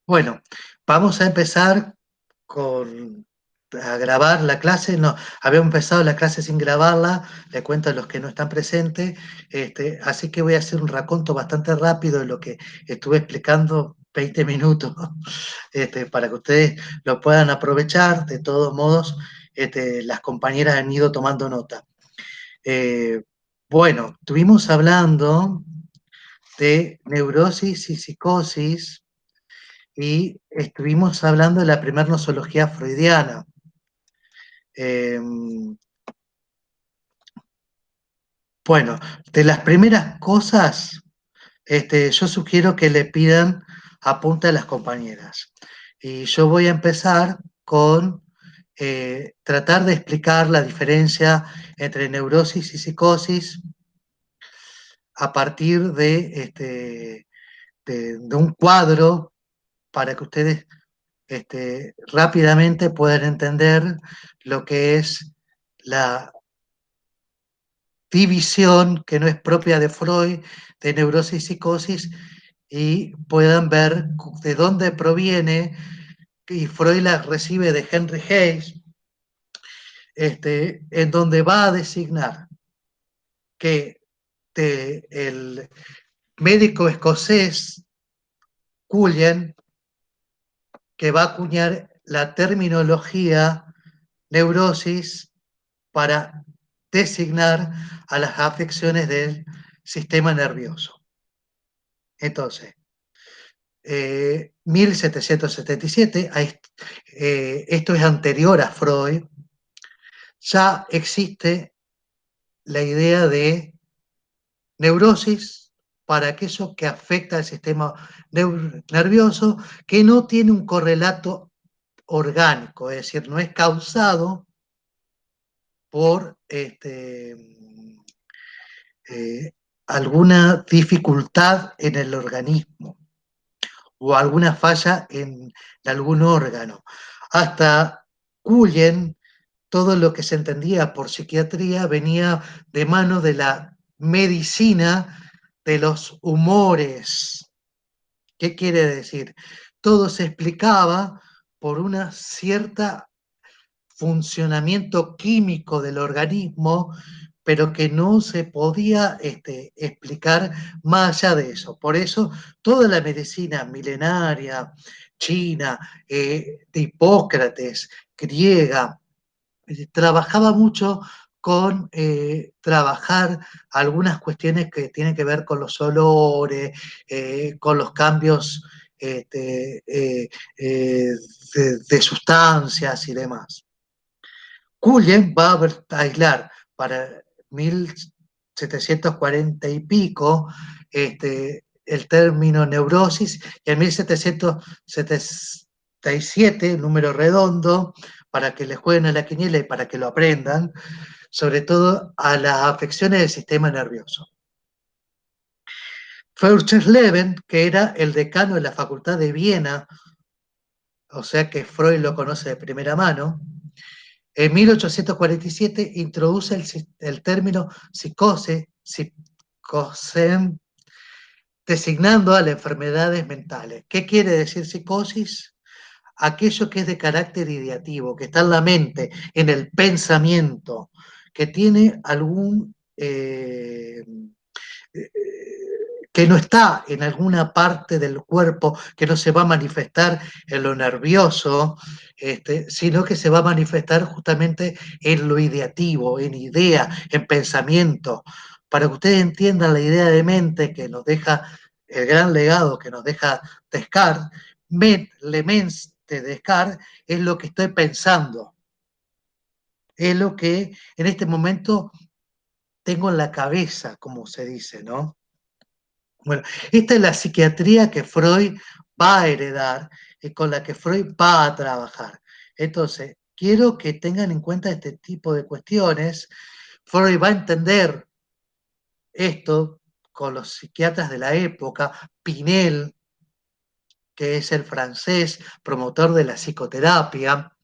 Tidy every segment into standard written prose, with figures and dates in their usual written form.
Bueno, vamos a empezar a grabar la clase. No, habíamos empezado la clase sin grabarla, le cuento a los que no están presentes, así que voy a hacer un raconto bastante rápido de lo que estuve explicando 20 minutos, para que ustedes lo puedan aprovechar. De todos modos, las compañeras han ido tomando nota. Eh, bueno, estuvimos hablando de neurosis y psicosis y estuvimos hablando de la primera nosología freudiana. Eh, bueno, de las primeras cosas, yo sugiero que le pidan apunte a las compañeras. Y yo voy a empezar con tratar de explicar la diferencia entre neurosis y psicosis a partir de un cuadro para que ustedes rápidamente puedan entender lo que es la división que no es propia de Freud, de neurosis y psicosis, y puedan ver de dónde proviene, y Freud la recibe de Henry Hayes, en donde va a designar que el médico escocés Cullen, que va a acuñar la terminología neurosis para designar a las afecciones del sistema nervioso. Entonces, 1777, esto es anterior a Freud, ya existe la idea de neurosis para aquello que afecta al sistema nervioso, que no tiene un correlato orgánico, es decir, no es causado por alguna dificultad en el organismo o alguna falla en algún órgano. Hasta Cullen, todo lo que se entendía por psiquiatría venía de mano de la medicina de los humores. ¿Qué quiere decir? Todo se explicaba por una cierta funcionamiento químico del organismo, pero que no se podía explicar más allá de eso. Por eso toda la medicina milenaria, china, de Hipócrates, griega, trabajaba mucho con trabajar algunas cuestiones que tienen que ver con los olores, con los cambios este, eh, eh, de sustancias y demás. Cullen va a aislar para 1740 y pico el término neurosis, y en 1777, número redondo, para que le jueguen a la quiniela y para que lo aprendan, sobre todo a las afecciones del sistema nervioso. Feuerleben, que era el decano de la Facultad de Viena, o sea que Freud lo conoce de primera mano, en 1847 introduce el término psicosis, designando a las enfermedades mentales. ¿Qué quiere decir psicosis? Aquello que es de carácter ideativo, que está en la mente, en el pensamiento, que tiene algún que no está en alguna parte del cuerpo, que no se va a manifestar en lo nervioso, sino que se va a manifestar justamente en lo ideativo, en idea, en pensamiento. Para que ustedes entiendan la idea de mente que nos deja, el gran legado que nos deja Descartes, le mens de Descartes es lo que estoy pensando, es lo que en este momento tengo en la cabeza, como se dice, ¿no? Bueno, esta es la psiquiatría que Freud va a heredar y con la que Freud va a trabajar. Entonces, quiero que tengan en cuenta este tipo de cuestiones. Freud va a entender esto con los psiquiatras de la época, Pinel, que es el francés promotor de la psicoterapia,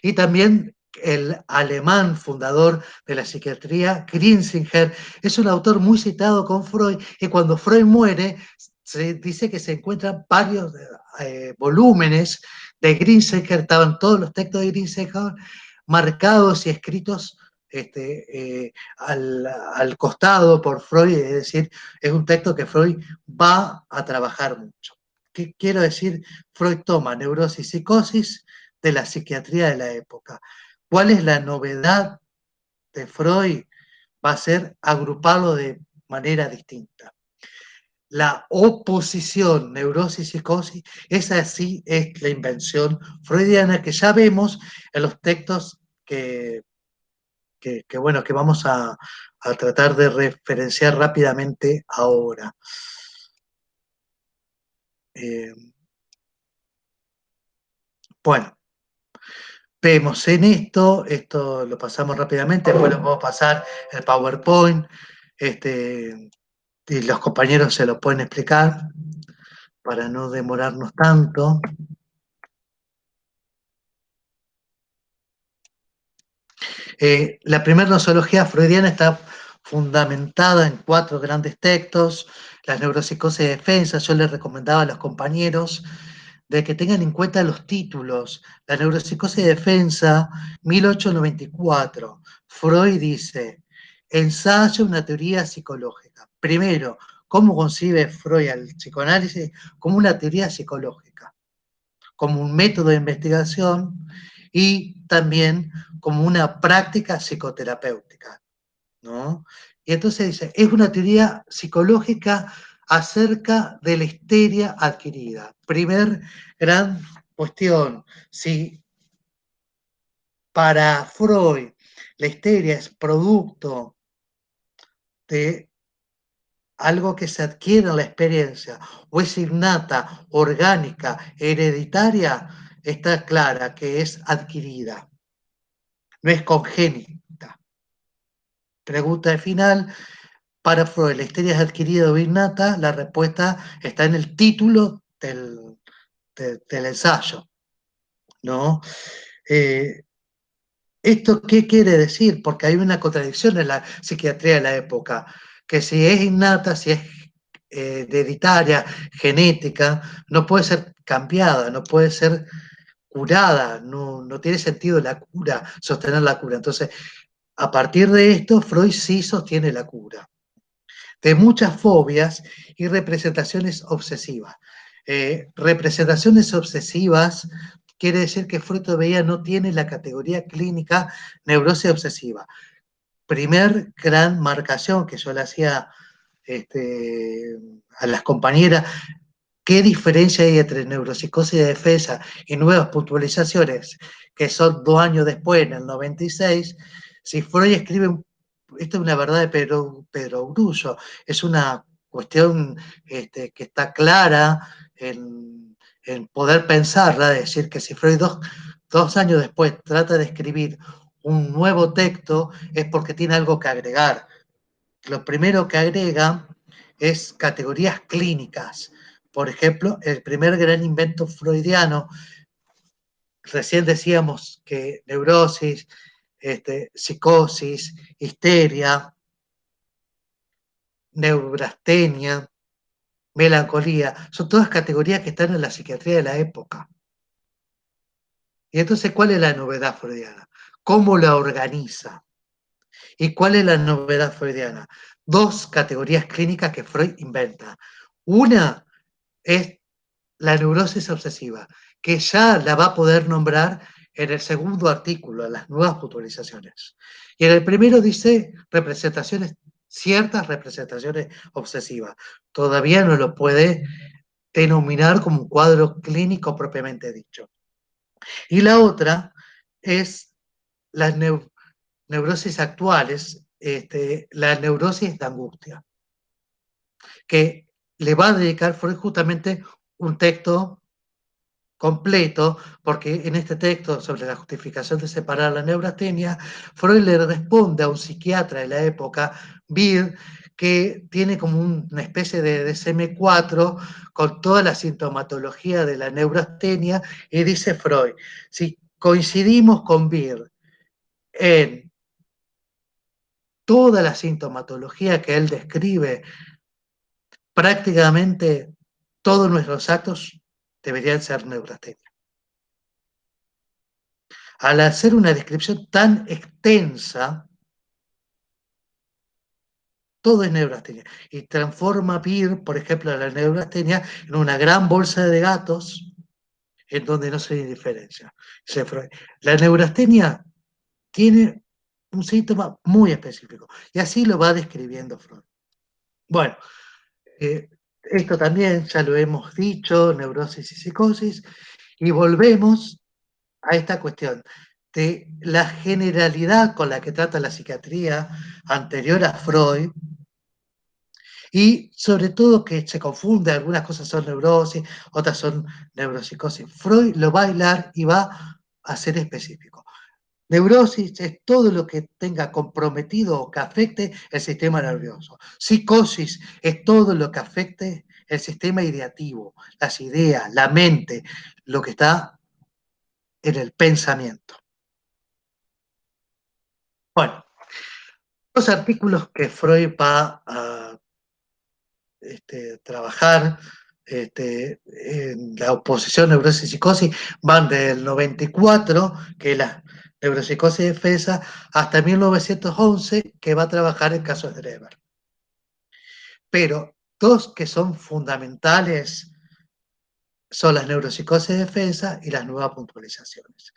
y también el alemán fundador de la psiquiatría, Grinzinger, es un autor muy citado con Freud, y cuando Freud muere, se dice que se encuentran varios volúmenes de Grinsecker, estaban todos los textos de Grinsecker marcados y escritos al costado por Freud, es decir, es un texto que Freud va a trabajar mucho. ¿Qué quiero decir? Freud toma neurosis y psicosis de la psiquiatría de la época. ¿Cuál es la novedad de Freud? Va a ser agruparlo de manera distinta. La oposición neurosis-psicosis, esa sí es la invención freudiana que ya vemos en los textos bueno, que vamos a tratar de referenciar rápidamente ahora. Eh, bueno, vemos en esto lo pasamos rápidamente, después lo puedo pasar el PowerPoint, y los compañeros se lo pueden explicar para no demorarnos tanto. La primera nosología freudiana está fundamentada en 4 grandes textos, las neuropsicosis de defensa. Yo les recomendaba a los compañeros de que tengan en cuenta los títulos. La neuropsicosis de defensa, 1894. Freud dice, ensayo una teoría psicológica. Primero, ¿cómo concibe Freud al psicoanálisis? Como una teoría psicológica, como un método de investigación y también como una práctica psicoterapéutica, ¿no? Y entonces dice, es una teoría psicológica acerca de la histeria adquirida. Primer gran cuestión, si para Freud la histeria es producto de algo que se adquiere en la experiencia o es innata, orgánica, hereditaria, está clara que es adquirida, no es congénita. Pregunta de final, para Freud, ¿la histeria es adquirida o innata? La respuesta está en el título del ensayo, ¿no? Eh, ¿Esto qué quiere decir? Porque hay una contradicción en la psiquiatría de la época, que si es innata, si es hereditaria, genética, no puede ser cambiada, no puede ser curada, no tiene sentido la cura, sostener la cura. Entonces, a partir de esto, Freud sí sostiene la cura de muchas fobias y representaciones obsesivas. Representaciones obsesivas quiere decir que Freud todavía no tiene la categoría clínica neurosis obsesiva. Primer gran marcación que yo le hacía a las compañeras, ¿qué diferencia hay entre neuropsicosis de defensa y nuevas puntualizaciones que son 2 años después, en el 96? Si Freud escribe, esto es una verdad de Pedro Grullo, es una cuestión que está clara en poder pensarla, es decir, que si Freud 2 años después trata de escribir un nuevo texto es porque tiene algo que agregar. Lo primero que agrega es categorías clínicas. Por ejemplo, el primer gran invento freudiano, recién decíamos que neurosis, psicosis, histeria, neurastenia, melancolía, son todas categorías que están en la psiquiatría de la época. Y entonces, ¿cuál es la novedad freudiana? ¿Cómo la organiza? ¿Y cuál es la novedad freudiana? 2 categorías clínicas que Freud inventa. Una es la neurosis obsesiva, que ya la va a poder nombrar en el segundo artículo, en las nuevas puntualizaciones. Y en el primero dice representaciones, ciertas representaciones obsesivas. Todavía no lo puede denominar como un cuadro clínico propiamente dicho. Y la otra es las neurosis actuales, la neurosis de angustia, que le va a dedicar Freud justamente un texto completo, porque en este texto sobre la justificación de separar la neurastenia, Freud le responde a un psiquiatra de la época, Beer, que tiene como una especie de DSM-4 con toda la sintomatología de la neurastenia, y dice Freud, si coincidimos con Beer en toda la sintomatología que él describe, prácticamente todos nuestros actos deberían ser neurastenia. Al hacer una descripción tan extensa, todo es neurastenia. Y transforma Peer, por ejemplo, la neurastenia en una gran bolsa de gatos en donde no se diferencia. La neurastenia tiene un síntoma muy específico y así lo va describiendo Freud. Bueno, esto también ya lo hemos dicho, neurosis y psicosis, y volvemos a esta cuestión de la generalidad con la que trata la psiquiatría anterior a Freud, y sobre todo que se confunde, algunas cosas son neurosis, otras son neuropsicosis. Freud lo va a hilar y va a ser específico. Neurosis es todo lo que tenga comprometido o que afecte el sistema nervioso. Psicosis es todo lo que afecte el sistema ideativo, las ideas, la mente, lo que está en el pensamiento. Bueno, los artículos que Freud va a trabajar en la oposición neurosis-psicosis van del 94, que es la neuropsicosis de defensa, hasta 1911, que va a trabajar el caso de Drever. Pero dos que son fundamentales son las neuropsicosis de defensa y las nuevas puntualizaciones.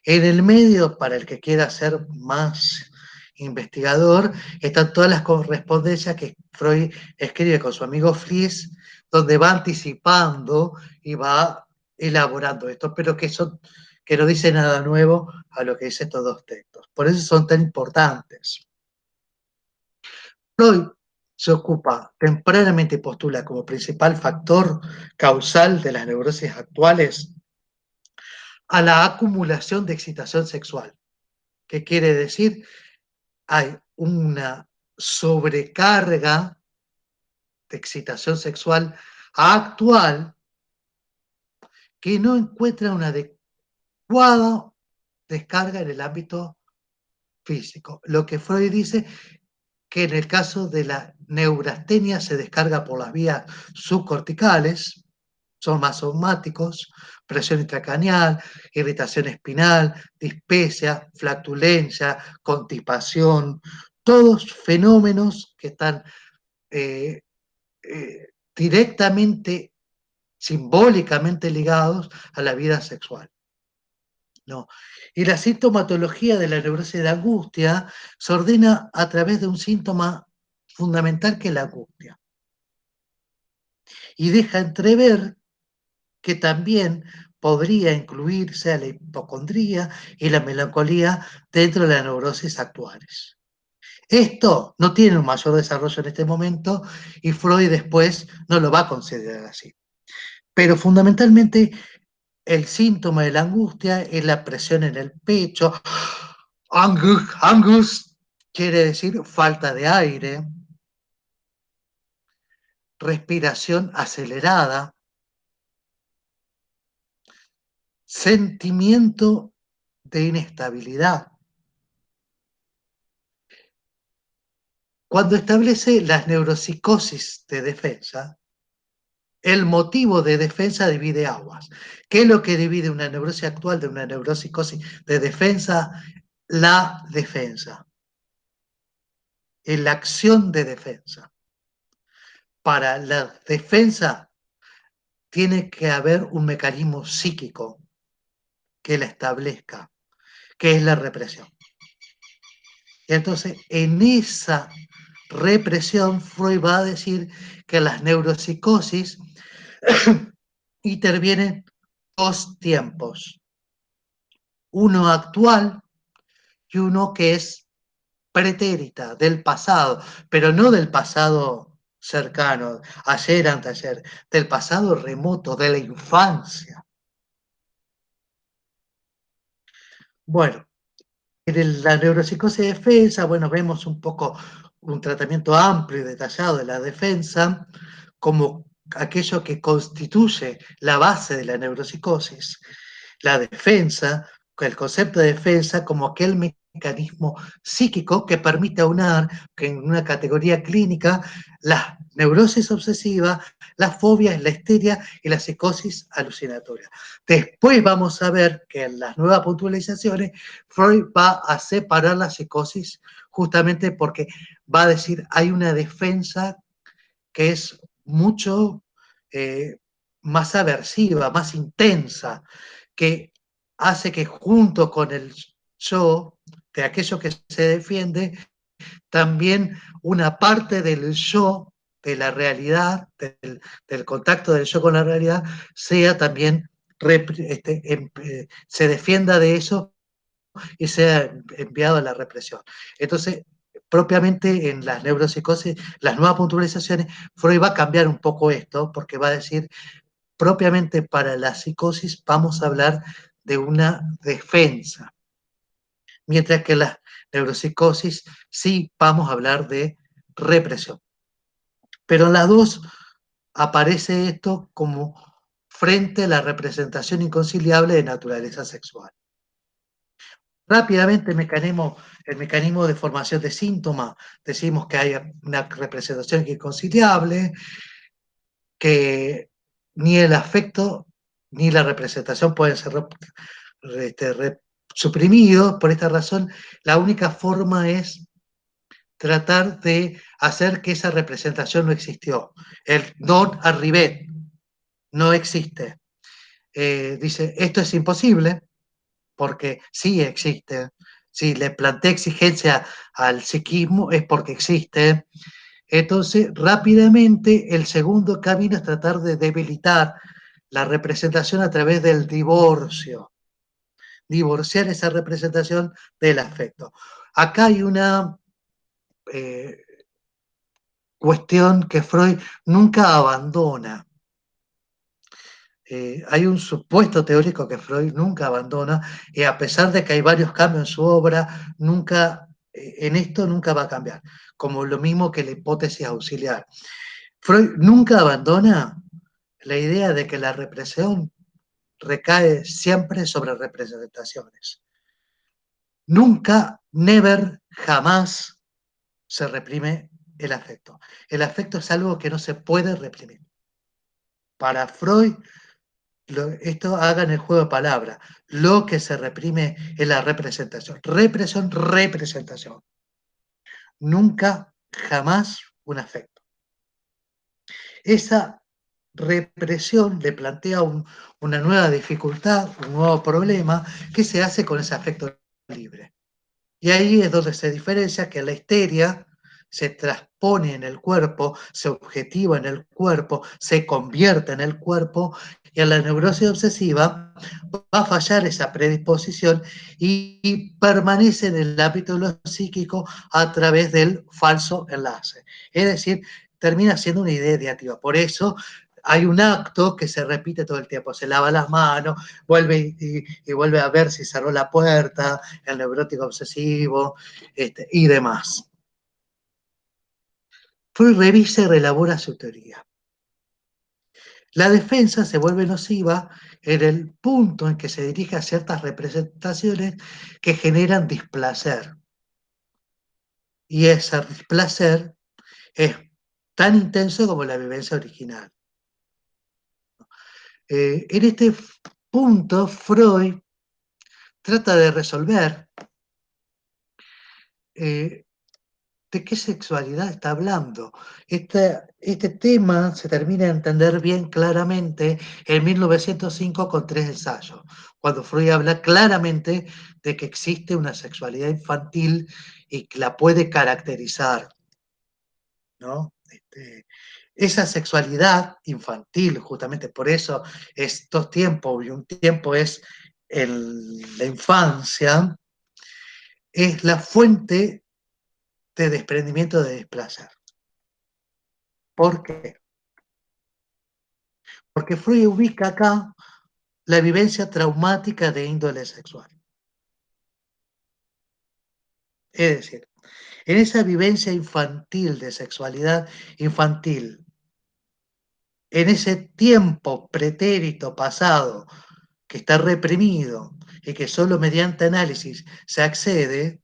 En el medio, para el que quiera ser más investigador, están todas las correspondencias que Freud escribe con su amigo Fliess, donde va anticipando y va elaborando esto, pero que no dice nada nuevo a lo que dicen estos dos textos. Por eso son tan importantes. Freud se ocupa tempranamente y postula como principal factor causal de las neurosis actuales a la acumulación de excitación sexual. ¿Qué quiere decir? Hay una sobrecarga de excitación sexual actual que no encuentra una adecuada descarga en el ámbito físico. Lo que Freud dice que en el caso de la neurastenia se descarga por las vías subcorticales, son más somáticos, presión intracraneal, irritación espinal, dispepsia, flatulencia, constipación, todos fenómenos que están eh, directamente, simbólicamente ligados a la vida sexual. ¿No? Y la sintomatología de la neurosis de angustia se ordena a través de un síntoma fundamental que es la angustia. Y deja entrever que también podría incluirse a la hipocondría y la melancolía dentro de las neurosis actuales. Esto no tiene un mayor desarrollo en este momento y Freud después no lo va a considerar así. Pero fundamentalmente el síntoma de la angustia es la presión en el pecho. Angus quiere decir falta de aire, respiración acelerada, sentimiento de inestabilidad. Cuando establece las neuropsicosis de defensa, el motivo de defensa divide aguas. ¿Qué es lo que divide una neurosis actual de una neuropsicosis de defensa? La defensa. En la acción de defensa. Para la defensa tiene que haber un mecanismo psíquico que la establezca, que es la represión. Y entonces, en esa represión, Freud va a decir que las neuropsicosis intervienen dos tiempos, uno actual y uno que es pretérita, del pasado, pero no del pasado cercano, ayer, anteayer, del pasado remoto, de la infancia. Bueno, en la neuropsicosis de defensa, bueno, vemos un poco un tratamiento amplio y detallado de la defensa como aquello que constituye la base de la neuropsicosis. La defensa, el concepto de defensa como aquel mecanismo mecanismo psíquico que permite aunar que en una categoría clínica la neurosis obsesiva, las fobias, la histeria y la psicosis alucinatoria. Después vamos a ver que en las nuevas puntualizaciones Freud va a separar la psicosis justamente porque va a decir hay una defensa que es mucho más aversiva, más intensa, que hace que junto con el yo, de aquello que se defiende, también una parte del yo, de la realidad, del contacto del yo con la realidad, sea también, se defienda de eso y sea enviado a la represión. Entonces, propiamente en las neuropsicosis, las nuevas puntualizaciones, Freud va a cambiar un poco esto, porque va a decir, propiamente para la psicosis vamos a hablar de una defensa, mientras que la neuropsicosis sí vamos a hablar de represión. Pero en las dos aparece esto como frente a la representación inconciliable de naturaleza sexual. Rápidamente el mecanismo de formación de síntomas, decimos que hay una representación inconciliable, que ni el afecto ni la representación pueden ser suprimidos. Por esta razón, la única forma es tratar de hacer que esa representación no existió. El non arribet no existe. Dice, esto es imposible, porque sí existe. Si le plantea exigencia al psiquismo es porque existe. Entonces, rápidamente, el segundo camino es tratar de debilitar la representación a través del divorcio. Divorciar esa representación del afecto. Acá hay una eh, cuestión que Freud nunca abandona. Hay un supuesto teórico que Freud nunca abandona, y a pesar de que hay varios cambios en su obra, nunca, en esto nunca va a cambiar, como lo mismo que la hipótesis auxiliar. Freud nunca abandona la idea de que la represión recae siempre sobre representaciones. Nunca, never, jamás se reprime el afecto. El afecto es algo que no se puede reprimir. Para Freud, esto hagan el juego de palabras. Lo que se reprime es la representación. Represión, representación. Nunca, jamás un afecto. Esa represión le plantea una nueva dificultad, un nuevo problema, que se hace con ese afecto libre. Y ahí es donde se diferencia que la histeria se transpone en el cuerpo, se objetiva en el cuerpo, se convierte en el cuerpo, y en la neurosis obsesiva va a fallar esa predisposición y permanece en el ámbito de lo psíquico a través del falso enlace. Es decir, termina siendo una idea ideativa. Por eso hay un acto que se repite todo el tiempo. Se lava las manos, vuelve y vuelve a ver si cerró la puerta, el neurótico obsesivo, y demás. Freud revisa y reelabora su teoría. La defensa se vuelve nociva en el punto en que se dirige a ciertas representaciones que generan displacer. Y ese displacer es tan intenso como la vivencia original. En este punto, Freud trata de resolver de qué sexualidad está hablando. Este tema se termina de entender bien claramente en 1905 con 3 ensayos, cuando Freud habla claramente de que existe una sexualidad infantil y que la puede caracterizar, ¿no? Esa sexualidad infantil, justamente por eso es dos tiempos, y un tiempo es la infancia, es la fuente de desprendimiento de desplacer. ¿Por qué? Porque Freud ubica acá la vivencia traumática de índole sexual. Es decir, en esa vivencia infantil de sexualidad infantil, en ese tiempo pretérito pasado que está reprimido y que solo mediante análisis se accede,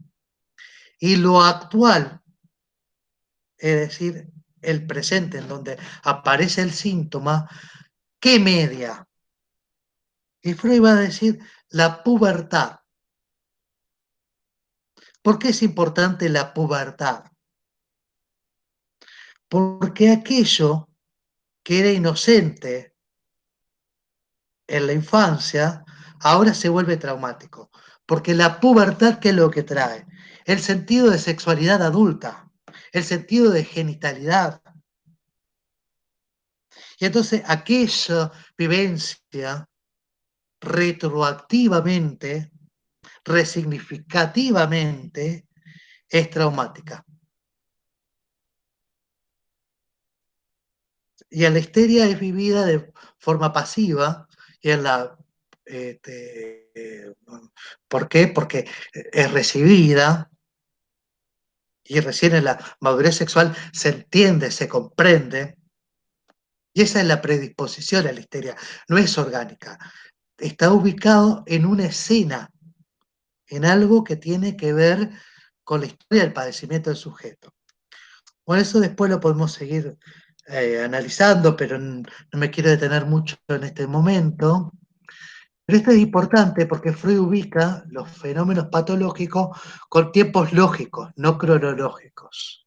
y lo actual, es decir, el presente, en donde aparece el síntoma, ¿qué media? Y Freud va a decir la pubertad. ¿Por qué es importante la pubertad? Porque aquello que era inocente en la infancia, ahora se vuelve traumático. Porque la pubertad, ¿qué es lo que trae? El sentido de sexualidad adulta, el sentido de genitalidad. Y entonces aquella vivencia retroactivamente, resignificativamente, es traumática. Y la histeria es vivida de forma pasiva y en la ¿por qué? Porque es recibida y recién en la madurez sexual se entiende, se comprende, y esa es la predisposición a la histeria, no es orgánica, está ubicado en una escena, en algo que tiene que ver con la historia del padecimiento del sujeto. Bueno, eso después lo podemos seguir analizando, pero no me quiero detener mucho en este momento. Pero esto es importante porque Freud ubica los fenómenos patológicos con tiempos lógicos, no cronológicos.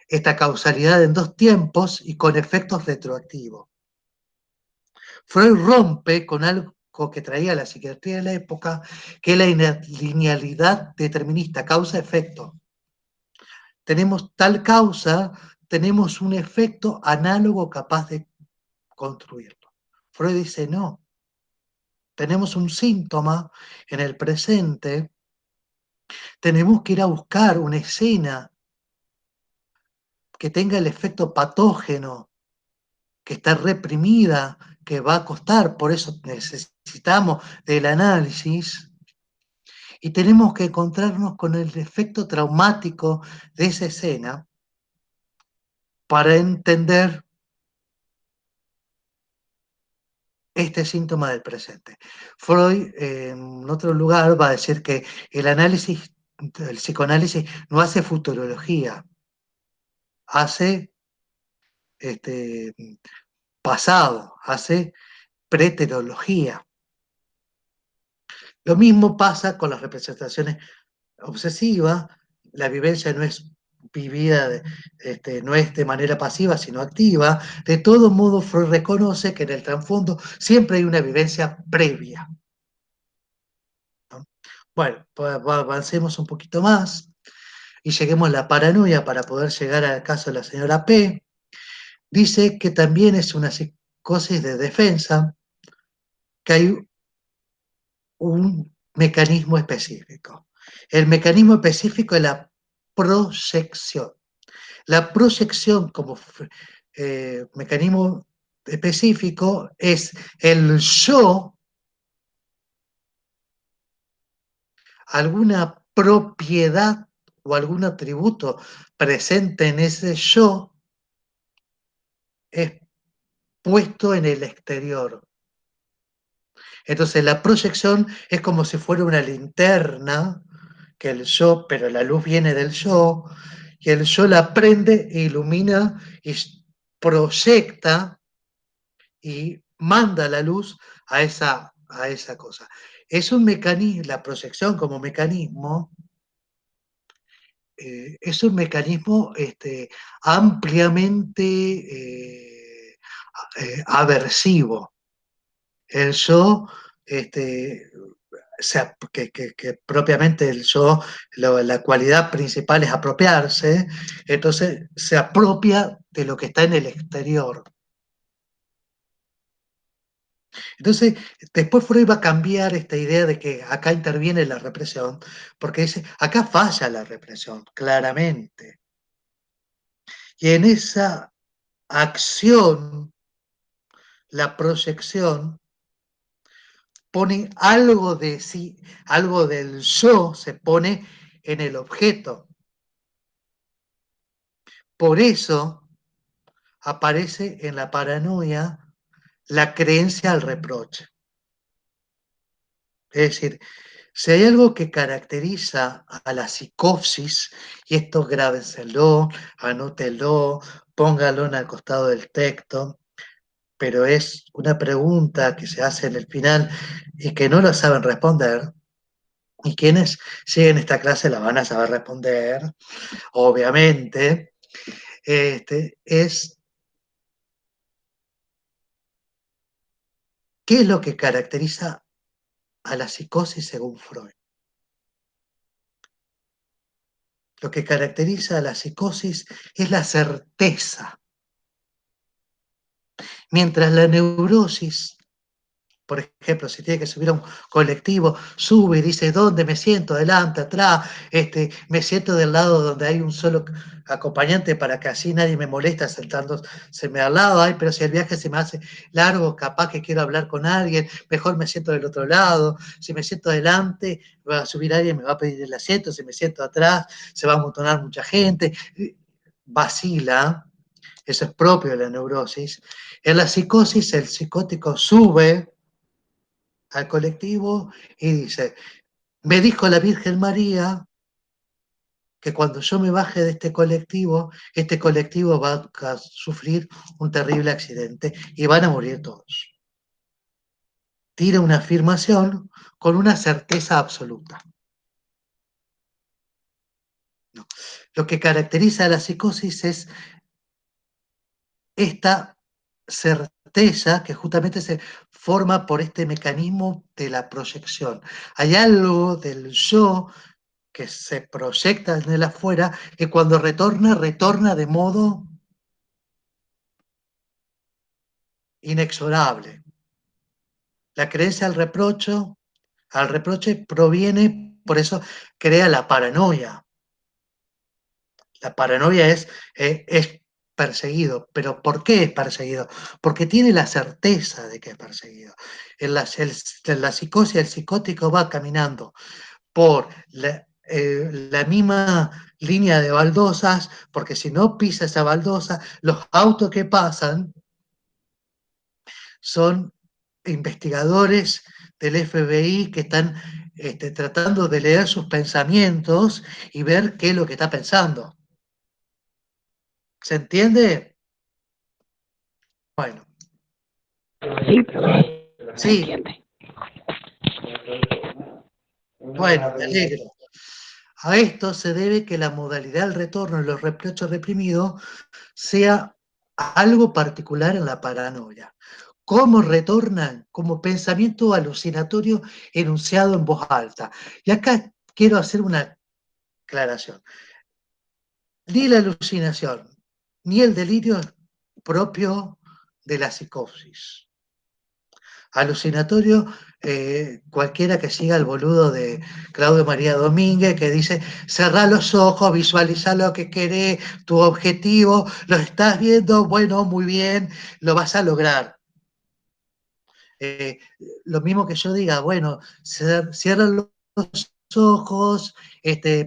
Esta causalidad en dos tiempos y con efectos retroactivos. Freud rompe con algo que traía la psiquiatría de la época, que es la linealidad determinista, causa-efecto. Tenemos tal causa, tenemos un efecto análogo capaz de construirlo. Freud dice no, tenemos un síntoma en el presente, tenemos que ir a buscar una escena que tenga el efecto patógeno, que está reprimida, que va a costar, por eso necesitamos del análisis, y tenemos que encontrarnos con el efecto traumático de esa escena para entender este síntoma del presente. Freud, en otro lugar, va a decir que el análisis, el psicoanálisis no hace futurología, hace este, pasado, hace preterología. Lo mismo pasa con las representaciones obsesivas, la vivencia no es vivida, no es de manera pasiva, sino activa. De todo modo, Freud reconoce que en el trasfondo siempre hay una vivencia previa, ¿no? Bueno, pues avancemos un poquito más y lleguemos a la paranoia para poder llegar al caso de la señora P. Dice que también es una psicosis de defensa, que hay un mecanismo específico. El mecanismo específico es la proyección. La proyección como mecanismo específico es el yo, alguna propiedad o algún atributo presente en ese yo es puesto en el exterior. Entonces la proyección es como si fuera una linterna, que el yo, pero la luz viene del yo, y el yo la prende e ilumina y proyecta y manda la luz a esa cosa. Es un mecanismo, la proyección como mecanismo, es un mecanismo ampliamente aversivo. El yo, que propiamente el yo, la cualidad principal es apropiarse, entonces se apropia de lo que está en el exterior. Entonces, después Freud va a cambiar esta idea de que acá interviene la represión, porque dice, acá falla la represión, claramente. Y en esa acción, la proyección, pone algo de sí, algo del yo se pone en el objeto. Por eso aparece en la paranoia la creencia al reproche. Es decir, si hay algo que caracteriza a la psicosis, y esto grábenselo, anótelo, póngalo en el costado del texto, pero es una pregunta que se hace en el final y que no lo saben responder, y quienes siguen esta clase la van a saber responder, obviamente, es ¿qué es lo que caracteriza a la psicosis según Freud? Lo que caracteriza a la psicosis es la certeza, mientras la neurosis, por ejemplo, si tiene que subir a un colectivo, sube y dice, ¿dónde me siento? Adelante, atrás, me siento del lado donde hay un solo acompañante para que así nadie me molesta sentándoseme al lado. Ay, pero si el viaje se me hace largo, capaz que quiero hablar con alguien, mejor me siento del otro lado. Si me siento adelante, va a subir alguien, me va a pedir el asiento. Si me siento atrás, se va a amontonar mucha gente. Vacila, eso es propio de la neurosis. En la psicosis, el psicótico sube al colectivo y dice, me dijo la Virgen María que cuando yo me baje de este colectivo va a sufrir un terrible accidente y van a morir todos. Tira una afirmación con una certeza absoluta. No. Lo que caracteriza a la psicosis es esta certeza que justamente se forma por este mecanismo de la proyección. Hay algo del yo que se proyecta en el afuera, que cuando retorna, retorna de modo inexorable. La creencia al reproche proviene, por eso crea la paranoia. La paranoia es perseguido. ¿Pero por qué es perseguido? Porque tiene la certeza de que es perseguido. En la psicosis, el psicótico va caminando por la misma línea de baldosas, porque si no pisa esa baldosa, los autos que pasan son investigadores del FBI que están tratando de leer sus pensamientos y ver qué es lo que está pensando. ¿Se entiende? Bueno, Sí, profe, se sí, entiende. bueno, me alegro. A esto se debe que la modalidad del retorno en los reproches reprimidos sea algo particular en la paranoia. ¿Cómo retornan? Como pensamiento alucinatorio enunciado en voz alta. Y acá quiero hacer una aclaración. Ni la alucinación, ni el delirio es propio de la psicosis. Alucinatorio, cualquiera que siga el boludo de Claudio María Domínguez, que dice, cerrá los ojos, visualizá lo que querés, tu objetivo, lo estás viendo, bueno, muy bien, lo vas a lograr. Eh, lo mismo que yo diga, bueno, cierran los ojos,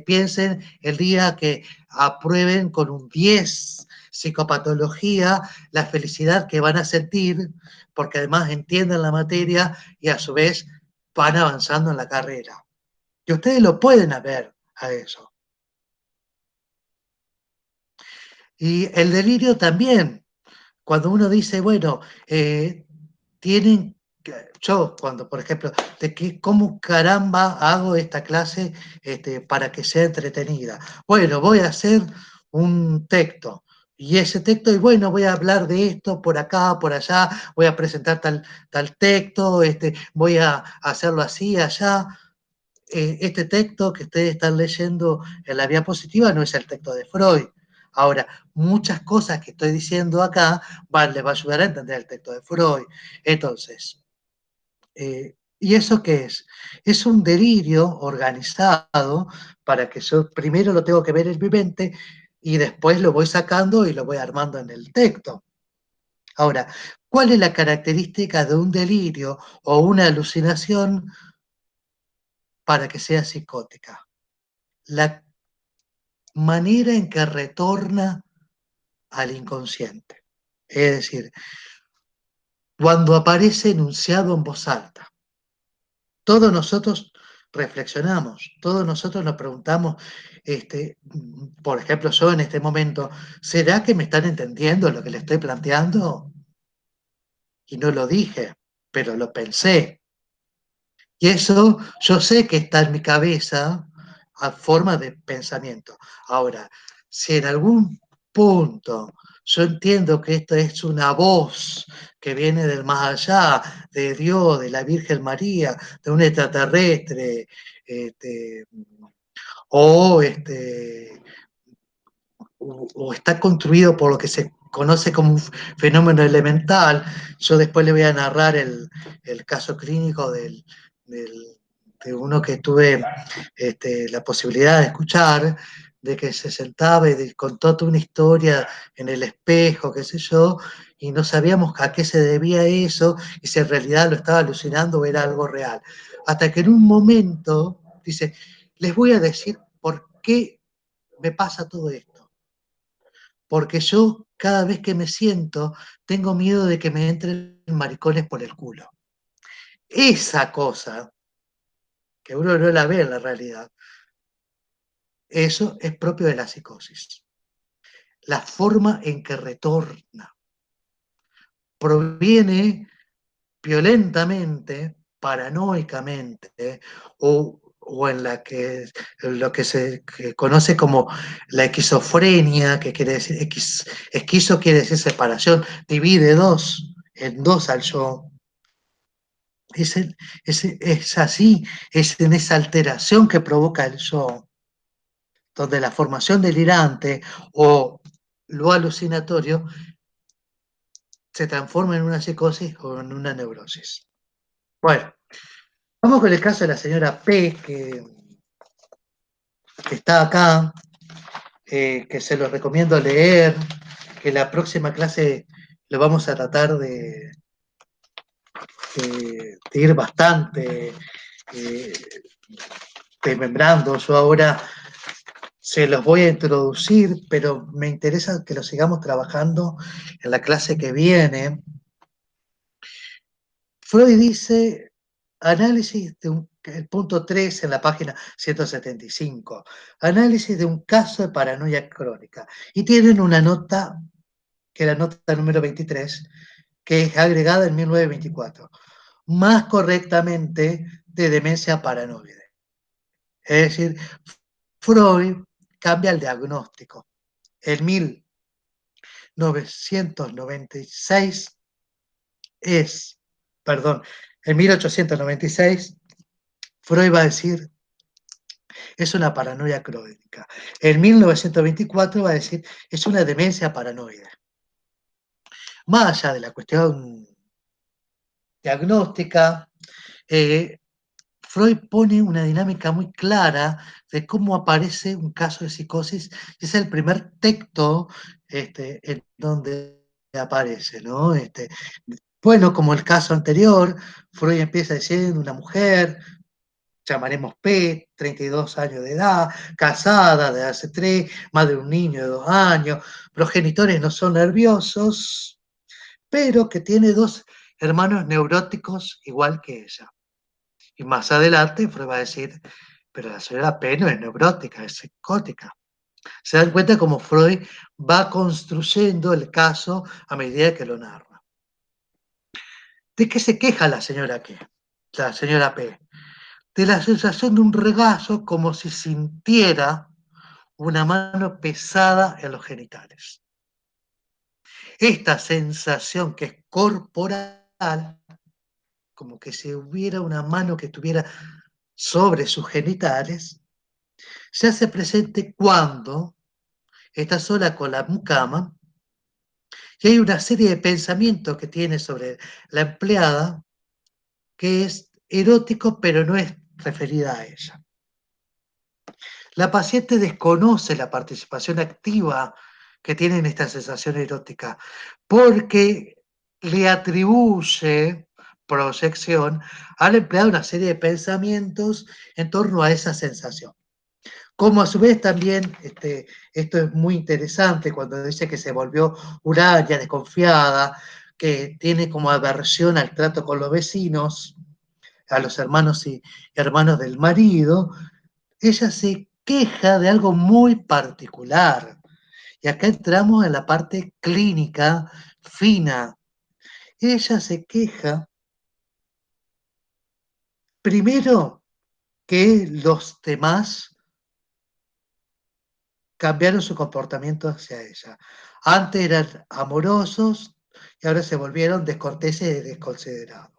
piensen el día que aprueben con un 10 psicopatología, la felicidad que van a sentir, porque además entienden la materia y a su vez van avanzando en la carrera. Y ustedes lo pueden ver a eso. Y el delirio también, cuando uno dice, bueno, tienen, yo cuando, por ejemplo, de que cómo caramba hago esta clase para que sea entretenida. Bueno, voy a hacer un texto. Y ese texto, y bueno, voy a hablar de esto por acá, por allá, voy a presentar tal texto, voy a hacerlo así, allá. Este texto que ustedes están leyendo en la diapositiva no es el texto de Freud. Ahora, muchas cosas que estoy diciendo acá les va a ayudar a entender el texto de Freud. Entonces, ¿y eso qué es? Es un delirio organizado para que yo primero lo tengo que ver en mi mente y después lo voy sacando y lo voy armando en el texto. Ahora, ¿cuál es la característica de un delirio o una alucinación para que sea psicótica? La manera en que retorna al inconsciente. Es decir, cuando aparece enunciado en voz alta. Todos nosotros reflexionamos, todos nosotros nos preguntamos, por ejemplo, yo en este momento, ¿será que me están entendiendo lo que le estoy planteando? Y no lo dije, pero lo pensé. Y eso yo sé que está en mi cabeza a forma de pensamiento. Ahora, si en algún punto yo entiendo que esto es una voz que viene del más allá, de Dios, de la Virgen María, de un extraterrestre, este, o, o está construido por lo que se conoce como un fenómeno elemental. Yo después le voy a narrar el caso clínico de uno que tuve la posibilidad de escuchar, de que se sentaba y contó toda una historia en el espejo, qué sé yo, y no sabíamos a qué se debía eso, y si en realidad lo estaba alucinando o era algo real. Hasta que en un momento dice, les voy a decir por qué me pasa todo esto. Porque yo cada vez que me siento tengo miedo de que me entren maricones por el culo. Esa cosa, que uno no la ve en la realidad, eso es propio de la psicosis. La forma en que retorna proviene violentamente, paranoicamente, o en lo que se conoce como la esquizofrenia, que quiere decir, esquizo quiere decir separación, divide en dos al yo. Es así, es en esa alteración que provoca el yo, donde la formación delirante o lo alucinatorio se transforma en una psicosis o en una neurosis. Bueno, vamos con el caso de la señora P, que está acá, que se lo recomiendo leer, que la próxima clase lo vamos a tratar de ir bastante eh, desmembrando. Yo ahora se los voy a introducir, pero me interesa que lo sigamos trabajando en la clase que viene. Freud dice, análisis el punto 3 en la página 175, análisis de un caso de paranoia crónica. Y tienen una nota, que es la nota número 23, que es agregada en 1924, más correctamente de demencia paranoide. Es decir, Freud cambia el diagnóstico. En 1996 perdón, en 1896 Freud va a decir, es una paranoia crónica. En 1924 va a decir, es una demencia paranoide. Más allá de la cuestión diagnóstica, Freud pone una dinámica muy clara de cómo aparece un caso de psicosis. Es el primer texto en donde aparece, ¿no? Bueno, como el caso anterior, Freud empieza diciendo una mujer, llamaremos P, 32 años de edad, casada de hace 3, madre de un niño de 2 años, progenitores no son nerviosos, pero que tiene 2 hermanos neuróticos igual que ella. Y más adelante Freud va a decir, pero la señora P no es neurótica, es psicótica. Se dan cuenta cómo Freud va construyendo el caso a medida que lo narra. ¿De qué se queja la señora P? La señora P. De la sensación de un regazo como si sintiera una mano pesada en los genitales. Esta sensación que es corporal, como que si hubiera una mano que estuviera sobre sus genitales, se hace presente cuando está sola con la mucama y hay una serie de pensamientos que tiene sobre la empleada que es erótico, pero no es referida a ella. La paciente desconoce la participación activa que tiene en esta sensación erótica porque le atribuye proyección al empleado una serie de pensamientos en torno a esa sensación. Como a su vez también, esto es muy interesante cuando dice que se volvió huraña, desconfiada, que tiene como aversión al trato con los vecinos, a los hermanos y hermanos del marido, ella se queja de algo muy particular. Y acá entramos en la parte clínica fina. Ella se queja, primero, que los demás cambiaron su comportamiento hacia ella. Antes eran amorosos y ahora se volvieron descorteses y desconsiderados.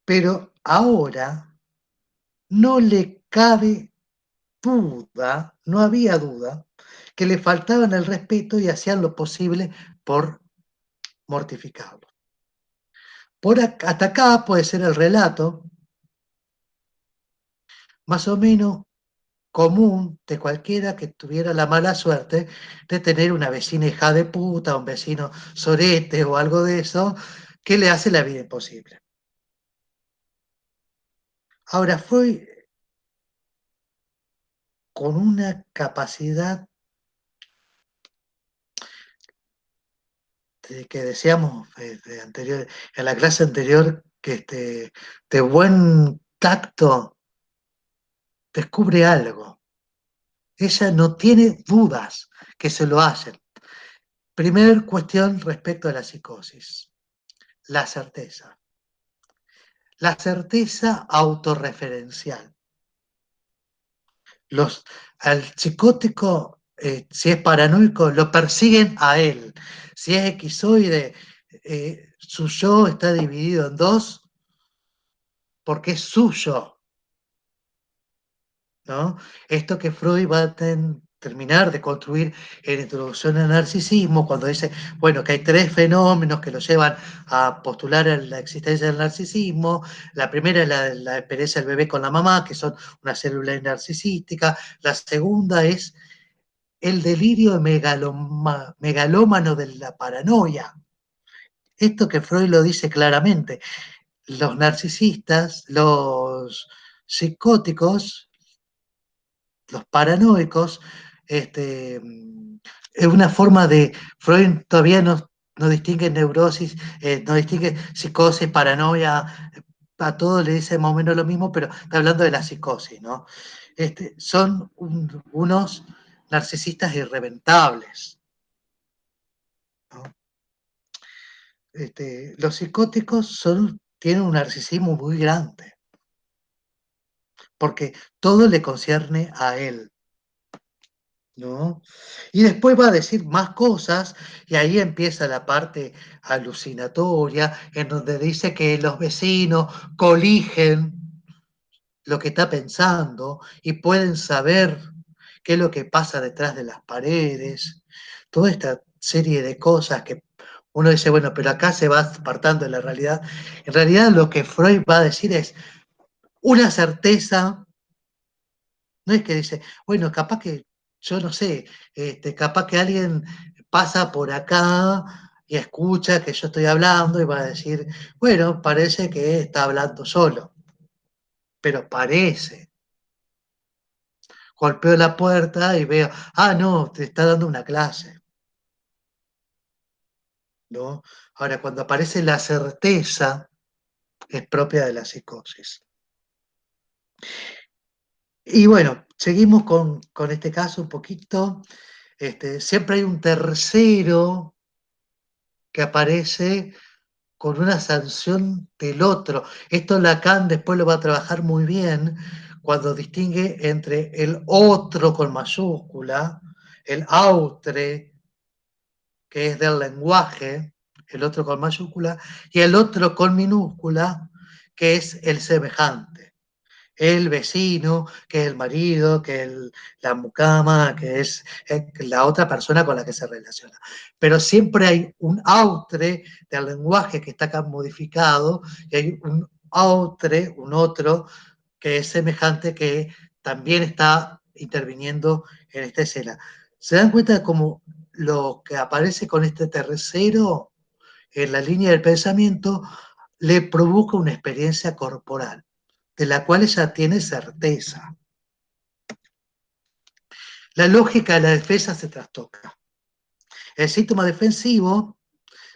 Pero ahora no le cabe duda, no había duda, que le faltaban el respeto y hacían lo posible por mortificarlo. Hasta acá puede ser el relato más o menos común de cualquiera que tuviera la mala suerte de tener una vecina hija de puta, un vecino sorete o algo de eso, que le hace la vida imposible. Ahora, Freud, con una capacidad que decíamos en la clase anterior, que de buen tacto, descubre algo. Ella no tiene dudas que se lo hacen. Primer cuestión respecto a la psicosis, la certeza. La certeza autorreferencial. Al psicótico, si es paranoico, lo persiguen a él. Si es esquizoide, su yo está dividido en dos porque es suyo, ¿no? Esto que Freud va a terminar de construir en Introducción al Narcisismo, cuando dice, bueno, que hay tres fenómenos que lo llevan a postular la existencia del narcisismo. La primera es la experiencia del bebé con la mamá, que son una célula narcisística. La segunda es el delirio megalómano de la paranoia. Esto que Freud lo dice claramente. Los narcisistas, los psicóticos, los paranoicos, es una forma de, Freud todavía no distingue neurosis, no distingue psicosis, paranoia, a todos le dice más o menos lo mismo, pero está hablando de la psicosis, ¿no? Son unos narcisistas irreventables, ¿no? Los psicóticos tienen un narcisismo muy grande, porque todo le concierne a él, ¿no? Y después va a decir más cosas, y ahí empieza la parte alucinatoria, en donde dice que los vecinos coligen lo que está pensando y pueden saber qué es lo que pasa detrás de las paredes, toda esta serie de cosas que uno dice, bueno, pero acá se va apartando de la realidad. En realidad lo que Freud va a decir es una certeza. No es que dice, bueno, capaz que, yo no sé, capaz que alguien pasa por acá y escucha que yo estoy hablando y va a decir, bueno, parece que está hablando solo, pero parece. Golpeo la puerta y veo, no, te está dando una clase, ¿no? Ahora, cuando aparece la certeza, es propia de la psicosis. Y bueno, seguimos con este caso un poquito. Siempre hay un tercero que aparece con una sanción del otro. Esto Lacan después lo va a trabajar muy bien cuando distingue entre el otro con mayúscula, el autre, que es del lenguaje, el otro con mayúscula, y el otro con minúscula, que es el semejante. El vecino, que es el marido, que es la mucama, que es la otra persona con la que se relaciona. Pero siempre hay un autre del lenguaje que está acá modificado y hay un autre, un otro, que es semejante, que también está interviniendo en esta escena. ¿Se dan cuenta de cómo lo que aparece con este tercero en la línea del pensamiento le provoca una experiencia corporal, de la cual ella tiene certeza? La lógica de la defensa se trastoca. El síntoma defensivo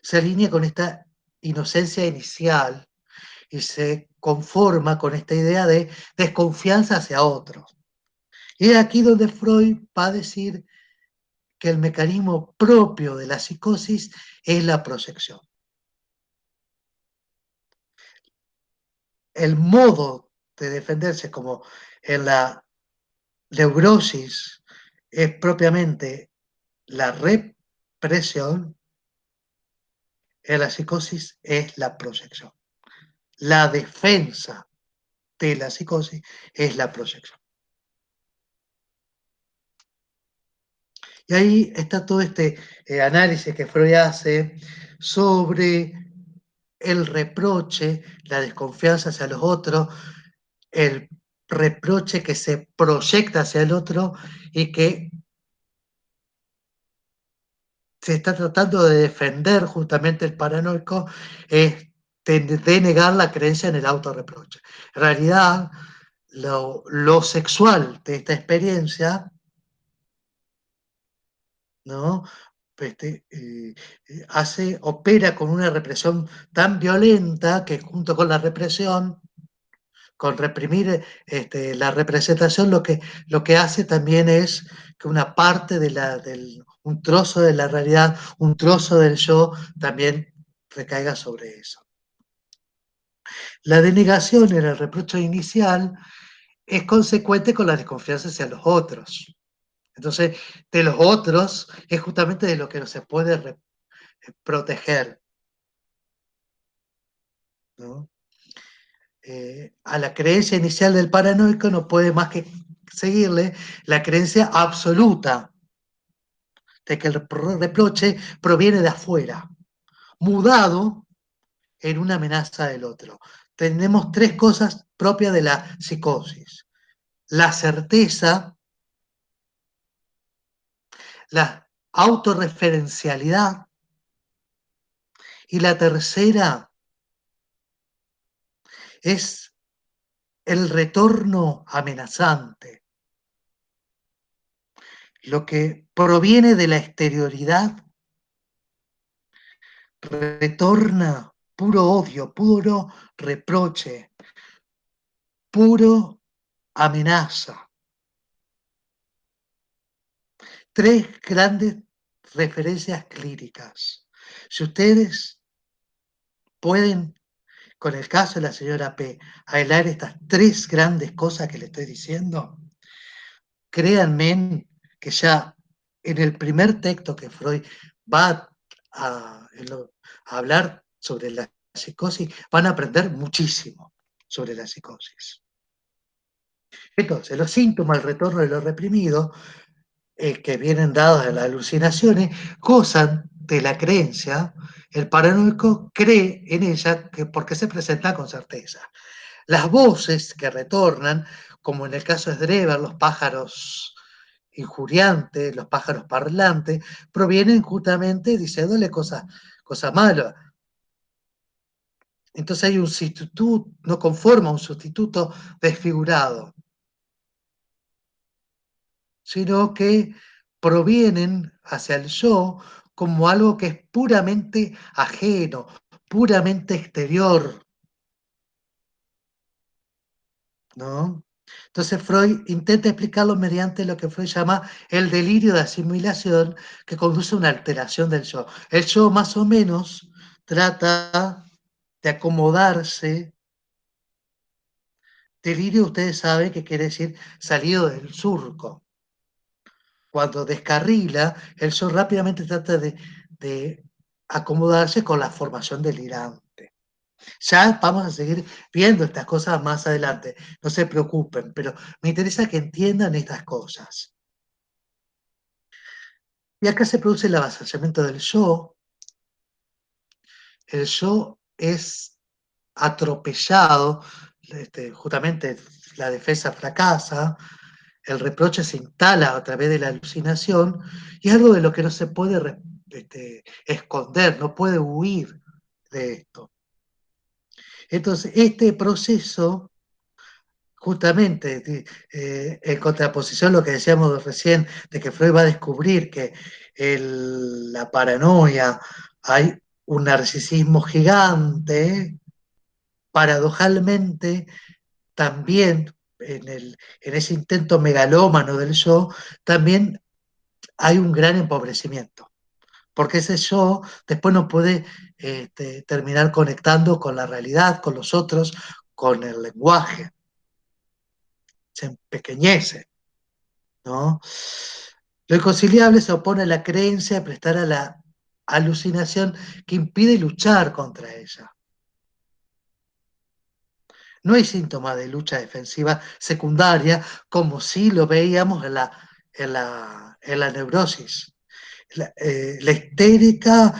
se alinea con esta inocencia inicial y se conforma con esta idea de desconfianza hacia otros. Y es aquí donde Freud va a decir que el mecanismo propio de la psicosis es la proyección. El modo de defenderse, como en la neurosis, es propiamente la represión, en la psicosis es la proyección. La defensa de la psicosis es la proyección. Y ahí está todo este análisis que Freud hace sobre el reproche, la desconfianza hacia los otros, el reproche que se proyecta hacia el otro y que se está tratando de defender justamente el paranoico, es de negar la creencia en el autorreproche. En realidad, lo sexual de esta experiencia, ¿no? Opera con una represión tan violenta que junto con la represión, con reprimir la representación, lo que hace también es que una parte un trozo de la realidad, un trozo del yo, también recaiga sobre eso. La denegación en el reproche inicial es consecuente con la desconfianza hacia los otros. Entonces, de los otros es justamente de lo que no se puede proteger, ¿no? A la creencia inicial del paranoico no puede más que seguirle la creencia absoluta de que el reproche proviene de afuera, mudado en una amenaza del otro. Tenemos tres cosas propias de la psicosis: la certeza, la autorreferencialidad y la tercera es el retorno amenazante, lo que proviene de la exterioridad retorna puro odio, puro reproche, puro amenaza. Tres grandes referencias clínicas. Si ustedes pueden, con el caso de la señora P, aislar estas tres grandes cosas que le estoy diciendo, créanme que ya en el primer texto que Freud va a hablar sobre la psicosis, van a aprender muchísimo sobre la psicosis. Entonces, los síntomas, el retorno de lo reprimido, que vienen dados en las alucinaciones, gozan de la creencia. El paranoico cree en ella porque se presenta con certeza. Las voces que retornan, como en el caso de Drever, los pájaros injuriantes, los pájaros parlantes, provienen justamente diciéndole cosas malas. Entonces hay un sustituto, no conforma un sustituto desfigurado, sino que provienen hacia el yo como algo que es puramente ajeno, puramente exterior, ¿no? Entonces Freud intenta explicarlo mediante lo que Freud llama el delirio de asimilación, que conduce a una alteración del yo. El yo más o menos trata de acomodarse. Delirio, ustedes saben que quiere decir salido del surco. Cuando descarrila, el yo rápidamente trata de acomodarse con la formación delirante. Ya vamos a seguir viendo estas cosas más adelante, no se preocupen, pero me interesa que entiendan estas cosas. Y acá se produce el avasallamiento del yo. El yo es atropellado, justamente la defensa fracasa, el reproche se instala a través de la alucinación, y es algo de lo que no se puede esconder, no puede huir de esto. Entonces, este proceso, justamente, en contraposición a lo que decíamos recién, de que Freud va a descubrir que la paranoia, hay un narcisismo gigante, paradojalmente también en ese intento megalómano del yo, también hay un gran empobrecimiento, porque ese yo después no puede terminar conectando con la realidad, con los otros, con el lenguaje, se empequeñece, ¿no? Lo inconciliable se opone a la creencia de prestar a la alucinación que impide luchar contra ella. No hay síntoma de lucha defensiva secundaria como si lo veíamos en la neurosis. La histérica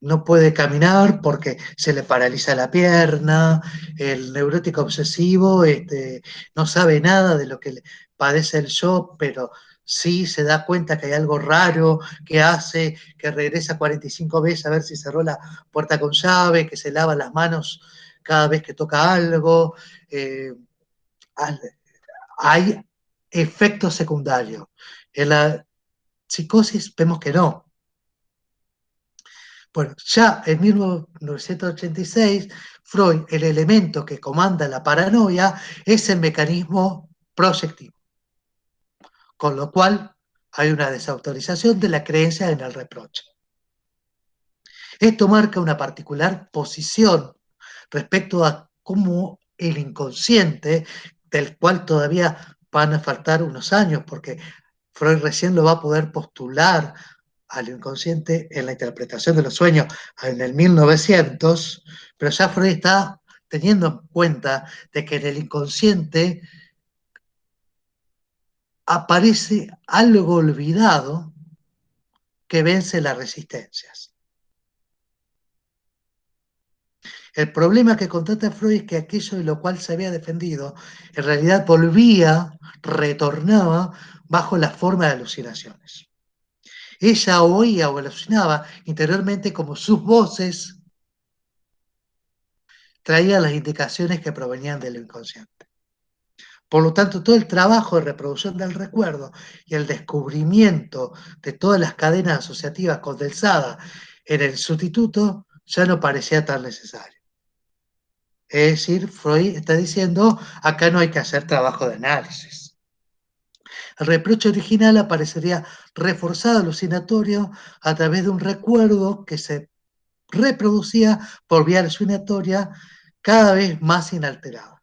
no puede caminar porque se le paraliza la pierna, el neurótico obsesivo no sabe nada de lo que padece el shock, pero sí se da cuenta que hay algo raro que hace, que regresa 45 veces a ver si cerró la puerta con llave, que se lava las manos cada vez que toca algo. Eh, hay efectos secundarios. En la psicosis vemos que no. Bueno, ya en 1986, Freud, el elemento que comanda la paranoia es el mecanismo proyectivo, con lo cual hay una desautorización de la creencia en el reproche. Esto marca una particular posición respecto a cómo el inconsciente, del cual todavía van a faltar unos años, porque Freud recién lo va a poder postular al inconsciente en la interpretación de los sueños en el 1900, pero ya Freud está teniendo en cuenta de que en el inconsciente aparece algo olvidado que vence las resistencias. El problema que constata Freud es que aquello de lo cual se había defendido en realidad volvía, retornaba bajo la forma de alucinaciones. Ella oía o alucinaba interiormente como sus voces traían las indicaciones que provenían del inconsciente. Por lo tanto, todo el trabajo de reproducción del recuerdo y el descubrimiento de todas las cadenas asociativas condensadas en el sustituto ya no parecía tan necesario. Es decir, Freud está diciendo, acá no hay que hacer trabajo de análisis. El reproche original aparecería reforzado alucinatorio a través de un recuerdo que se reproducía por vía alucinatoria cada vez más inalterada,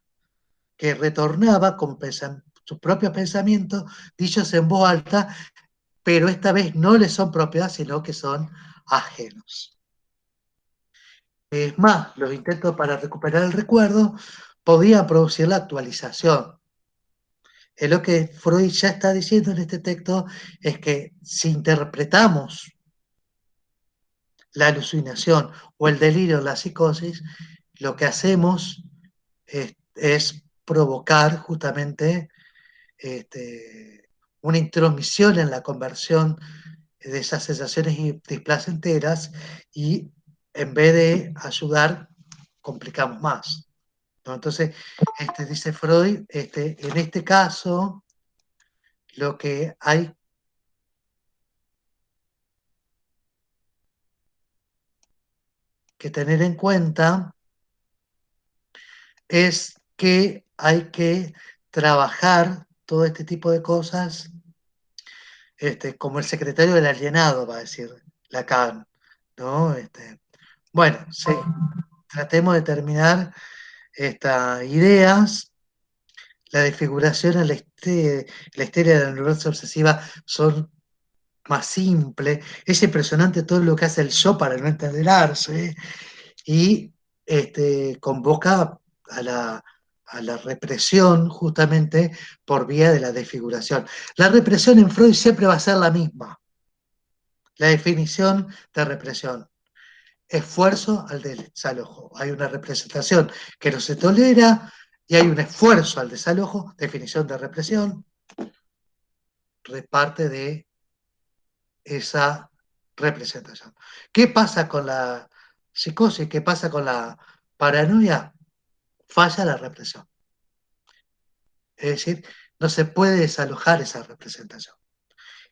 que retornaba con sus propios pensamientos dichos en voz alta, pero esta vez no les son propios, sino que son ajenos. Es más, los intentos para recuperar el recuerdo podían producir la actualización. Es lo que Freud ya está diciendo en este texto, es que si interpretamos la alucinación o el delirio, la psicosis, lo que hacemos es provocar justamente una intromisión en la conversión de esas sensaciones displacenteras y en vez de ayudar, complicamos más, ¿no? Entonces, dice Freud, en este caso, lo que hay que tener en cuenta es que hay que trabajar todo este tipo de cosas, como el secretario del alienado, va a decir Lacan, ¿no? Bueno, sí, tratemos de terminar estas ideas. La desfiguración en la histeria de la neurosis obsesiva son más simples. Es impresionante todo lo que hace el yo para no entenderse y convoca a la represión justamente por vía de la desfiguración. La represión en Freud siempre va a ser la misma. La definición de represión: esfuerzo al desalojo. Hay una representación que no se tolera y hay un esfuerzo al desalojo, definición de represión, reparte de esa representación. ¿Qué pasa con la psicosis? ¿Qué pasa con la paranoia? Falla la represión. Es decir, no se puede desalojar esa representación.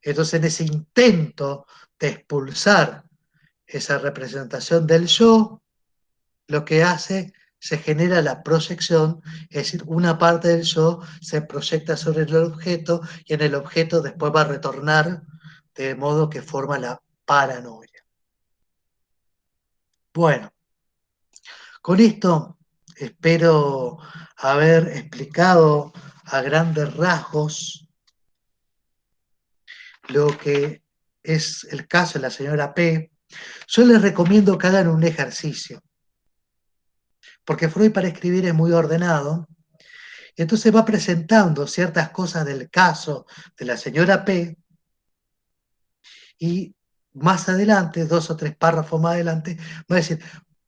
Entonces, en ese intento de expulsar esa representación del yo, lo que hace, se genera la proyección, es decir, una parte del yo se proyecta sobre el objeto y en el objeto después va a retornar, de modo que forma la paranoia. Bueno, con esto espero haber explicado a grandes rasgos lo que es el caso de la señora P. Yo les recomiendo que hagan un ejercicio, porque Freud para escribir es muy ordenado, y entonces va presentando ciertas cosas del caso de la señora P, y más adelante, 2 o 3 párrafos más adelante, va a decir,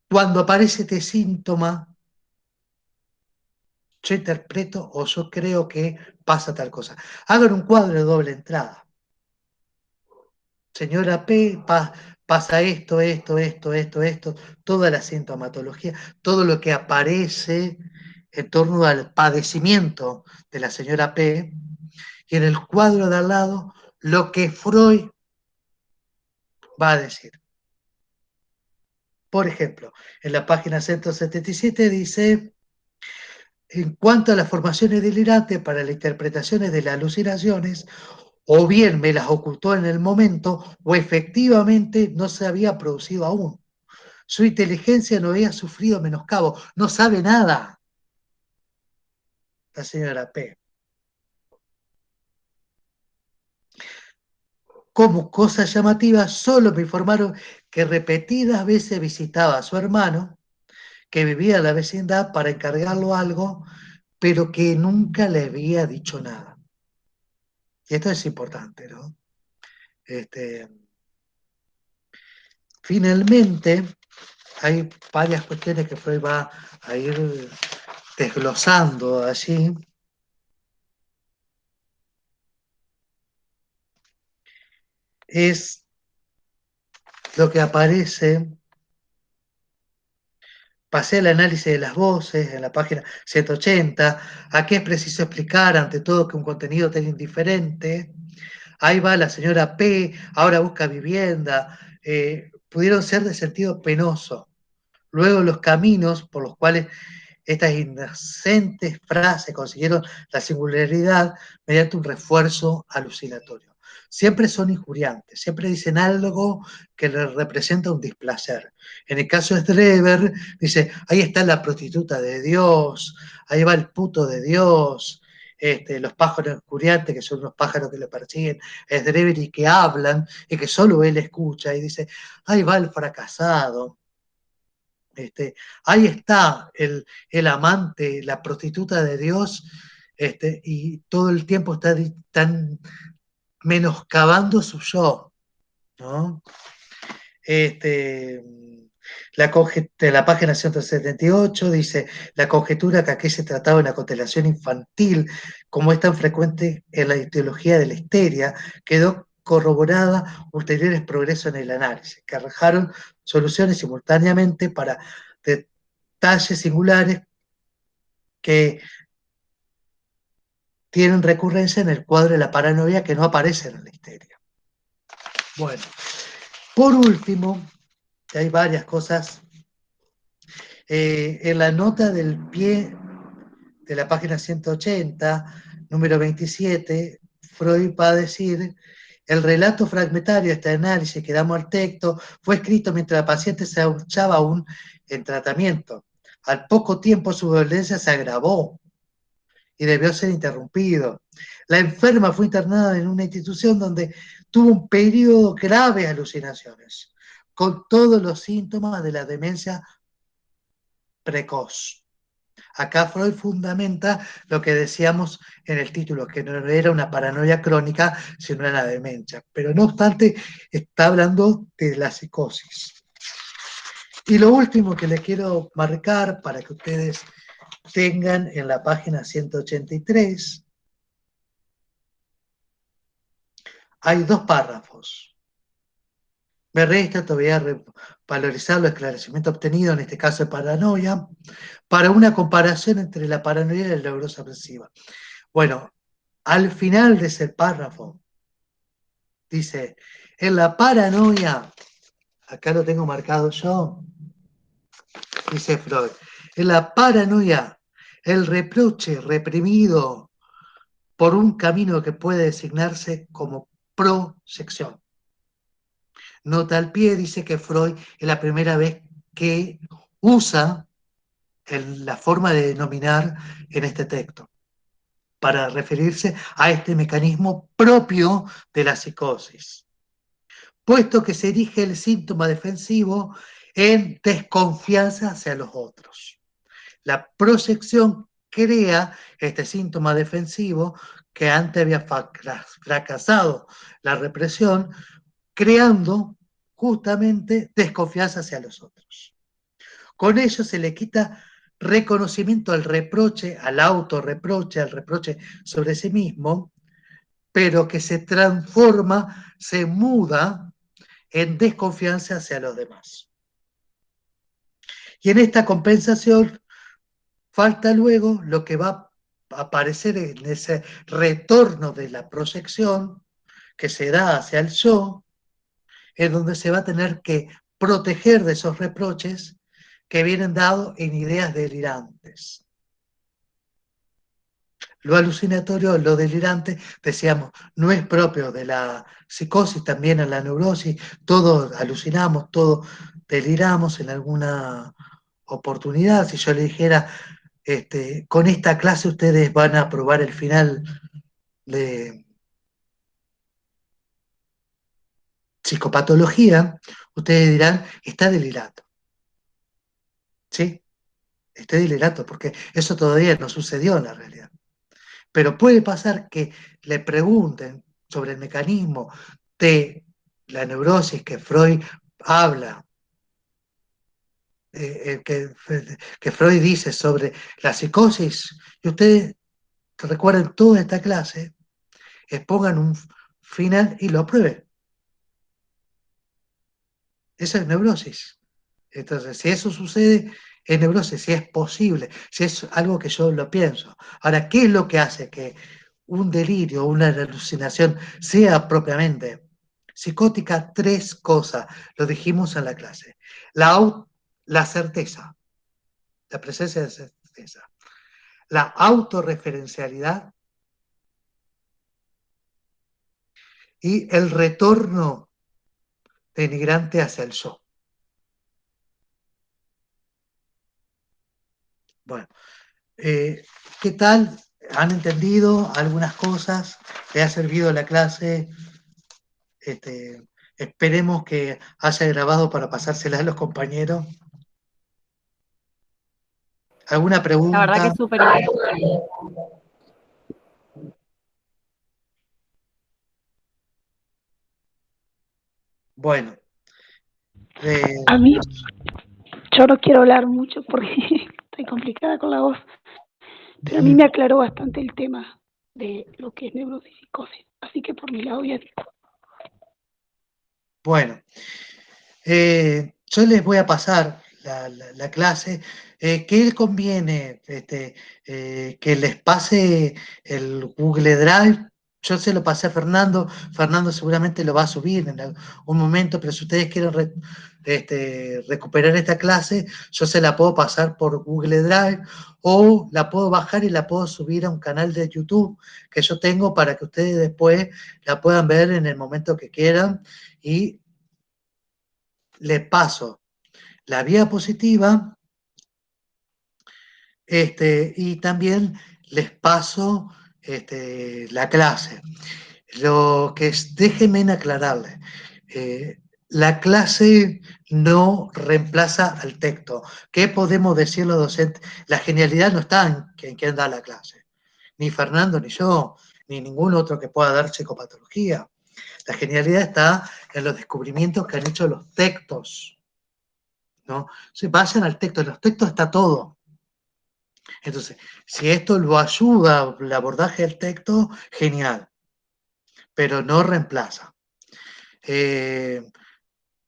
cuando aparece este síntoma, yo interpreto o yo creo que pasa tal cosa. Hagan un cuadro de doble entrada. Señora P, pasa esto, toda la sintomatología, todo lo que aparece en torno al padecimiento de la señora P, y en el cuadro de al lado, lo que Freud va a decir. Por ejemplo, en la página 177 dice, en cuanto a las formaciones delirantes para las interpretaciones de las alucinaciones, o bien me las ocultó en el momento, o efectivamente no se había producido aún. Su inteligencia no había sufrido menoscabo, no sabe nada. La señora P. Como cosa llamativa, solo me informaron que repetidas veces visitaba a su hermano, que vivía en la vecindad, para encargarlo algo, pero que nunca le había dicho nada. Y esto es importante, ¿no? Finalmente, hay varias cuestiones que Freud va a ir desglosando allí. Es lo que aparece. Pasé el análisis de las voces en la página 180. Aquí es preciso explicar, ante todo, que un contenido tan indiferente. Ahí va la señora P, ahora busca vivienda. Pudieron ser de sentido penoso. Luego los caminos por los cuales estas inocentes frases consiguieron la singularidad mediante un refuerzo alucinatorio. Siempre son injuriantes, siempre dicen algo que les representa un displacer. En el caso de Drever, dice, ahí está la prostituta de Dios, ahí va el puto de Dios, los pájaros injuriantes, que son unos pájaros que le persiguen, es Drever y que hablan, y que solo él escucha, y dice, ahí va el fracasado. Ahí está el amante, la prostituta de Dios, y todo el tiempo están menoscabando su yo, ¿no? La página 178 dice, la conjetura que aquí se trataba de una constelación infantil, como es tan frecuente en la etiología de la histeria, quedó corroborada ulteriores progresos en el análisis, que arrojaron soluciones simultáneamente para detalles singulares que tienen recurrencia en el cuadro de la paranoia que no aparecen en la histeria. Bueno, por último, hay varias cosas. En la nota del pie de la página 180, número 27, Freud va a decir, el relato fragmentario, este análisis que damos al texto, fue escrito mientras la paciente se hallaba aún en tratamiento. Al poco tiempo su dolencia se agravó y debió ser interrumpido. La enferma fue internada en una institución donde tuvo un periodo grave de alucinaciones, con todos los síntomas de la demencia precoz. Acá Freud fundamenta lo que decíamos en el título, que no era una paranoia crónica, sino una demencia. Pero no obstante, está hablando de la psicosis. Y lo último que les quiero marcar para que ustedes tengan en la página 183, hay 2 párrafos. Me resta todavía valorizar los esclarecimientos obtenidos, en este caso de paranoia, para una comparación entre la paranoia y la neurosis obsesiva. Bueno, al final de ese párrafo dice, en la paranoia acá lo tengo marcado yo, dice Freud, en la paranoia, el reproche reprimido por un camino que puede designarse como proyección. Nota al pie, dice que Freud es la primera vez que usa la forma de denominar en este texto, para referirse a este mecanismo propio de la psicosis, puesto que se erige el síntoma defensivo en desconfianza hacia los otros. La proyección crea este síntoma defensivo que antes había fracasado la represión, creando justamente desconfianza hacia los otros. Con ello se le quita reconocimiento al reproche, al autorreproche, al reproche sobre sí mismo, pero que se transforma, se muda en desconfianza hacia los demás. Y en esta compensación falta luego lo que va a aparecer en ese retorno de la proyección que se da hacia el yo, en donde se va a tener que proteger de esos reproches que vienen dados en ideas delirantes. Lo alucinatorio, lo delirante, decíamos, no es propio de la psicosis, también en la neurosis, todos alucinamos, todos deliramos en alguna oportunidad. Si yo le dijera, con esta clase ustedes van a probar el final de psicopatología, ustedes dirán, está delirando. ¿Sí? Está delirando, porque eso todavía no sucedió en la realidad. Pero puede pasar que le pregunten sobre el mecanismo de la neurosis que Freud habla, que Freud dice sobre la psicosis, y ustedes recuerden toda esta clase, expongan un final y lo aprueben. Esa es neurosis. Entonces, si eso sucede, es neurosis, si es posible, si es algo que yo lo pienso. Ahora, ¿qué es lo que hace que un delirio, una alucinación sea propiamente psicótica? Tres cosas, lo dijimos en la clase. La certeza, la presencia de certeza. La autorreferencialidad y el retorno denigrante hacia el yo. Bueno, ¿qué tal? ¿Han entendido algunas cosas? ¿Le ha servido la clase? Esperemos que haya grabado para pasársela a los compañeros. ¿Alguna La verdad que pregunta? es súper interesante. Bueno. A mí, yo no quiero hablar mucho porque estoy complicada con la voz, pero a mí me aclaró bastante el tema de lo que es neurosis y psicosis, así que por mi lado bien. Bueno, yo les voy a pasar la clase. ¿Qué conviene? Que les pase el Google Drive. Yo se lo pasé a Fernando. Fernando seguramente lo va a subir en algún momento, pero si ustedes quieren recuperar esta clase, yo se la puedo pasar por Google Drive o la puedo bajar y la puedo subir a un canal de YouTube que yo tengo para que ustedes después la puedan ver en el momento que quieran y les paso la diapositiva y también les paso la clase. Lo que es, déjenme aclararles, la clase no reemplaza al texto. ¿Qué podemos decir los docentes? La genialidad no está en quien da la clase, ni Fernando, ni yo, ni ningún otro que pueda dar psicopatología. La genialidad está en los descubrimientos que han hecho los textos, ¿no? Se vayan al texto, en los textos está todo. Entonces, si esto lo ayuda al abordaje del texto, genial, pero no reemplaza.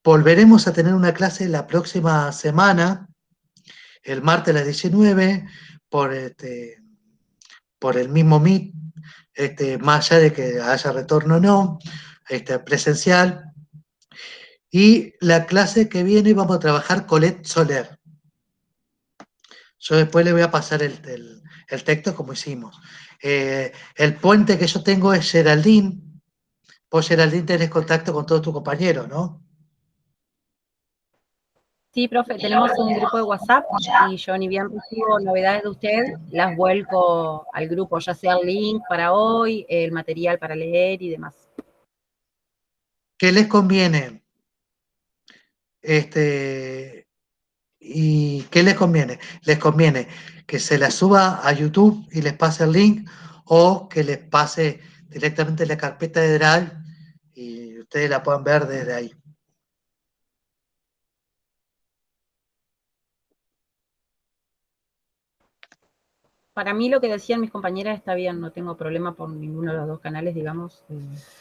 Volveremos a tener una clase la próxima semana, el martes a las 19, por, por el mismo Meet, más allá de que haya retorno o no, presencial. Y la clase que viene vamos a trabajar Colette Soler. Yo después le voy a pasar el texto como hicimos. El puente que yo tengo es Geraldine. Vos, Geraldine, tenés contacto con todos tus compañeros, ¿no? Sí, profe, tenemos un grupo de WhatsApp y yo ni bien recibo novedades de usted, las vuelco al grupo, ya sea el link para hoy, el material para leer y demás. ¿Qué les conviene? ¿Y qué les conviene? Les conviene que se la suba a YouTube y les pase el link, o que les pase directamente la carpeta de Drive y ustedes la puedan ver desde ahí. Para mí lo que decían mis compañeras está bien, no tengo problema por ninguno de los dos canales, digamos,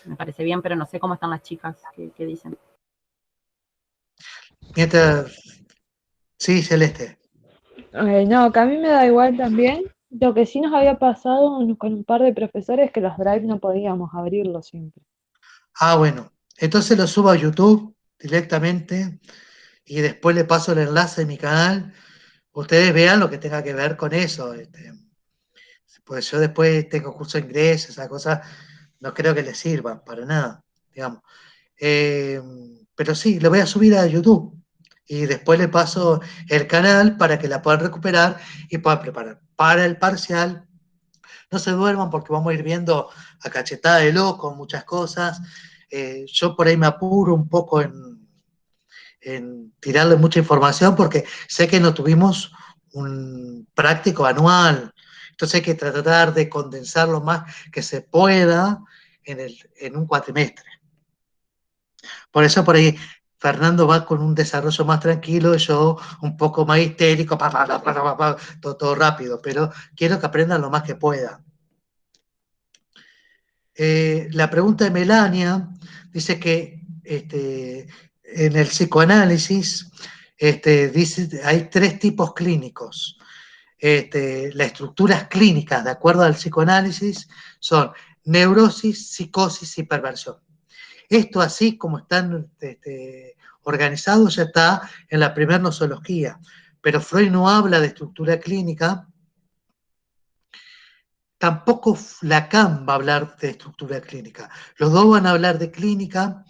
me parece bien, pero no sé cómo están las chicas, qué dicen. Mientras... Sí, Celeste. No, que a mí me da igual también. Lo que sí nos había pasado con un par de profesores que los drive no podíamos abrirlos siempre. Ah, bueno. Entonces lo subo a YouTube directamente y después le paso el enlace de mi canal. Ustedes vean lo que tenga que ver con eso. Pues yo después tengo curso de inglés, esas cosas, no creo que les sirvan para nada, digamos. Pero sí, lo voy a subir a YouTube y después le paso el canal para que la puedan recuperar y puedan preparar para el parcial. No se duerman porque vamos a ir viendo a cachetada de loco muchas cosas. Yo por ahí me apuro un poco en tirarle mucha información porque sé que no tuvimos un práctico anual, entonces hay que tratar de condensar lo más que se pueda en un cuatrimestre. Por eso por ahí Fernando va con un desarrollo más tranquilo y yo un poco más histérico, todo rápido, pero quiero que aprendan lo más que puedan. La pregunta de Melania dice que en el psicoanálisis dice, hay 3 tipos clínicos. Las estructuras clínicas, de acuerdo al psicoanálisis, son neurosis, psicosis y perversión. Esto, así como están organizados, ya está en la primera nosología, pero Freud no habla de estructura clínica. Tampoco Lacan va a hablar de estructura clínica. Los dos van a hablar de clínica,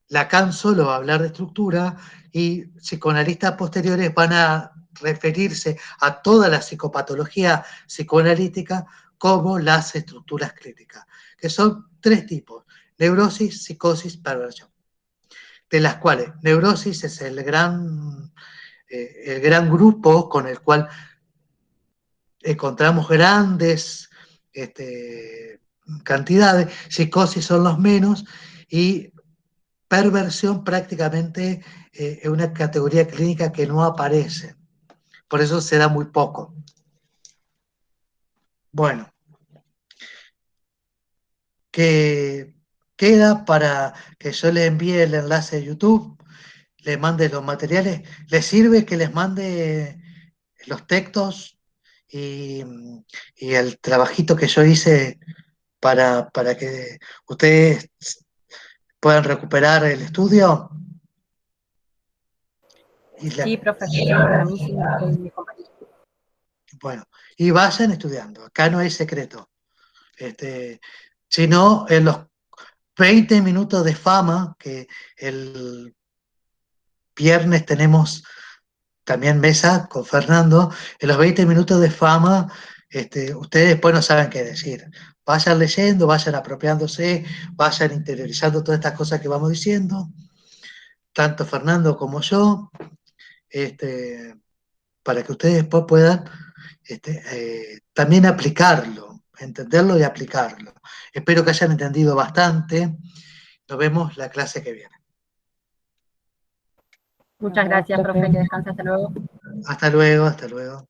Lacan solo va a hablar de estructura, y psicoanalistas posteriores van a referirse a toda la psicopatología psicoanalítica como las estructuras clínicas, que son 3 tipos: neurosis, psicosis, perversión. De las cuales neurosis es el gran grupo con el cual encontramos grandes cantidades, psicosis son los menos, y perversión prácticamente es una categoría clínica que no aparece. Por eso se da muy poco. Bueno, que queda para que yo le envíe el enlace de YouTube, les mande los materiales. ¿Les sirve que les mande los textos y el trabajito que yo hice para que ustedes puedan recuperar el estudio? Sí, profe, sí, para mí sí, mis compañeros. Bueno, y vayan estudiando, acá no hay secreto. Sino en los 20 minutos de fama, que el viernes tenemos también mesa con Fernando, en los 20 minutos de fama, ustedes después no saben qué decir. Vayan leyendo, vayan apropiándose, vayan interiorizando todas estas cosas que vamos diciendo, tanto Fernando como yo, para que ustedes después puedan también aplicarlo, entenderlo y aplicarlo. Espero que hayan entendido bastante. Nos vemos la clase que viene. Muchas gracias, profe, que descanse, hasta luego. Hasta luego, hasta luego.